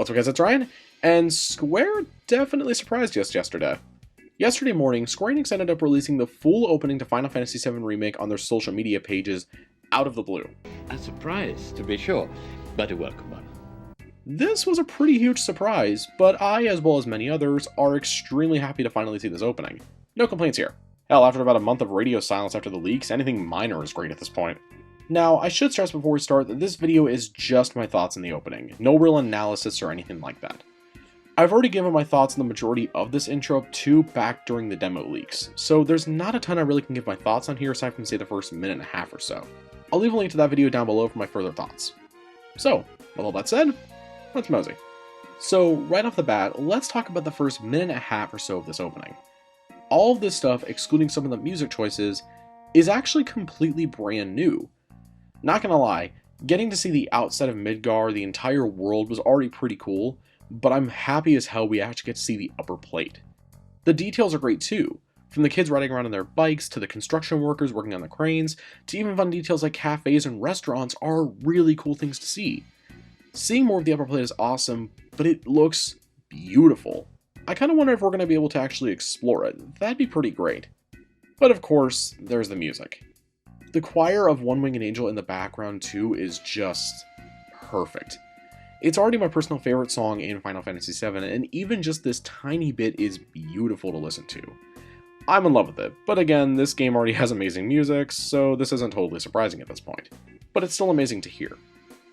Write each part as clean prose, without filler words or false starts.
What's up guys, it's Ryan, and Square definitely surprised us yesterday. Yesterday morning, Square Enix ended up releasing the full opening to Final Fantasy VII Remake on their social media pages out of the blue. A surprise, to be sure, but a welcome one. This was a pretty huge surprise, but I, as well as many others, are extremely happy to finally see this opening. No complaints here. Hell, after about a month of radio silence after the leaks, anything minor is great at this point. Now, I should stress before we start that this video is just my thoughts on the opening, no real analysis or anything like that. I've already given my thoughts on the majority of this intro back during the demo leaks, so there's not a ton I really can give my thoughts on here aside from say the first minute and a half or so. I'll leave a link to that video down below for my further thoughts. So, with all that said, let's mosey. So, right off the bat, let's talk about the first minute and a half or so of this opening. All of this stuff, excluding some of the music choices, is actually completely brand new. Not gonna lie, getting to see the outside of Midgar, the entire world, was already pretty cool, but I'm happy as hell we actually get to see the upper plate. The details are great too, from the kids riding around on their bikes, to the construction workers working on the cranes, to even fun details like cafes and restaurants are really cool things to see. Seeing more of the upper plate is awesome, but it looks beautiful. I kinda wonder if we're gonna be able to actually explore it. That'd be pretty great. But of course, there's the music. The choir of One Winged Angel in the background too is just perfect. It's already my personal favorite song in Final Fantasy VII, and even just this tiny bit is beautiful to listen to. I'm in love with it, but again, this game already has amazing music, so this isn't totally surprising at this point. But it's still amazing to hear.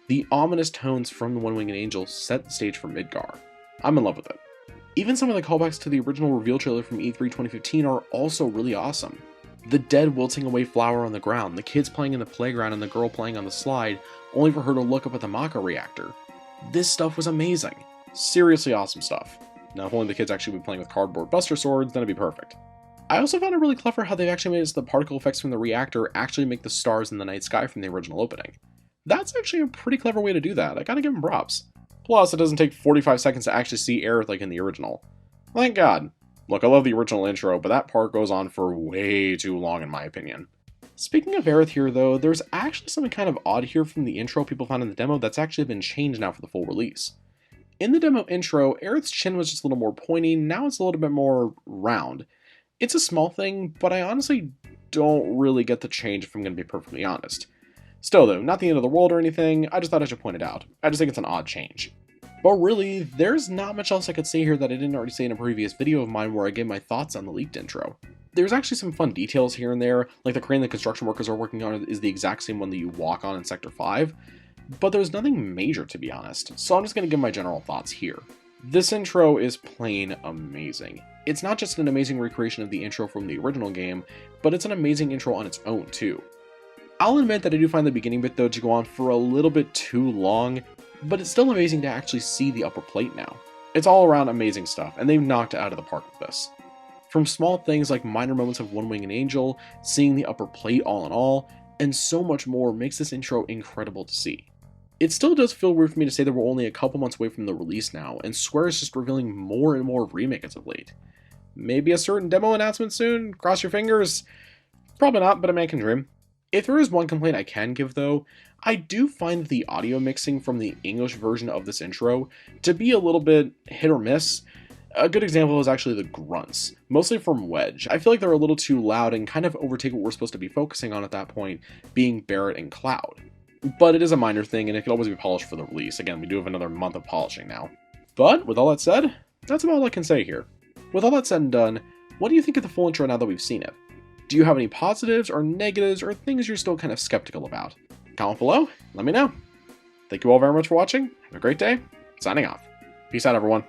The ominous tones from the One Winged Angel set the stage for Midgar. I'm in love with it. Even some of the callbacks to the original reveal trailer from E3 2015 are also really awesome. The dead wilting away flower on the ground, the kids playing in the playground and the girl playing on the slide, only for her to look up at the Maka reactor. This stuff was amazing. Seriously awesome stuff. Now if only the kids actually be playing with cardboard buster swords, then it'd be perfect. I also found it really clever how they've actually made it so the particle effects from the reactor actually make the stars in the night sky from the original opening. That's actually a pretty clever way to do that, I gotta give them props. Plus, it doesn't take 45 seconds to actually see Aerith like in the original. Thank God. Look, I love the original intro, but that part goes on for way too long in my opinion. Speaking of Aerith here though, there's actually something kind of odd here from the intro people found in the demo that's actually been changed now for the full release. In the demo intro, Aerith's chin was just a little more pointy, now it's a little bit more round. It's a small thing, but I honestly don't really get the change if I'm going to be perfectly honest. Still though, not the end of the world or anything, I just thought I should point it out. I just think it's an odd change. But really, there's not much else I could say here that I didn't already say in a previous video of mine where I gave my thoughts on the leaked intro. There's actually some fun details here and there, like the crane the construction workers are working on is the exact same one that you walk on in Sector 5, but there's nothing major to be honest, so I'm just going to give my general thoughts here. This intro is plain amazing. It's not just an amazing recreation of the intro from the original game, but it's an amazing intro on its own too. I'll admit that I do find the beginning bit though to go on for a little bit too long, but it's still amazing to actually see the upper plate now. It's all around amazing stuff, and they've knocked it out of the park with this. From small things like minor moments of One Winged Angel, seeing the upper plate all in all, and so much more makes this intro incredible to see. It still does feel weird for me to say that we're only a couple months away from the release now, and Square is just revealing more and more Remake as of late. Maybe a certain demo announcement soon? Cross your fingers? Probably not, but a man can dream. If there is one complaint I can give though, I do find the audio mixing from the English version of this intro to be a little bit hit or miss. A good example is actually the grunts, mostly from Wedge. I feel like they're a little too loud and kind of overtake what we're supposed to be focusing on at that point, being Barret and Cloud. But it is a minor thing and it can always be polished for the release. Again, we do have another month of polishing now. But with all that said, that's about all I can say here. With all that said and done, what do you think of the full intro now that we've seen it? Do you have any positives or negatives or things you're still kind of skeptical about? Comment below, let me know. Thank you all very much for watching, have a great day, signing off. Peace out everyone.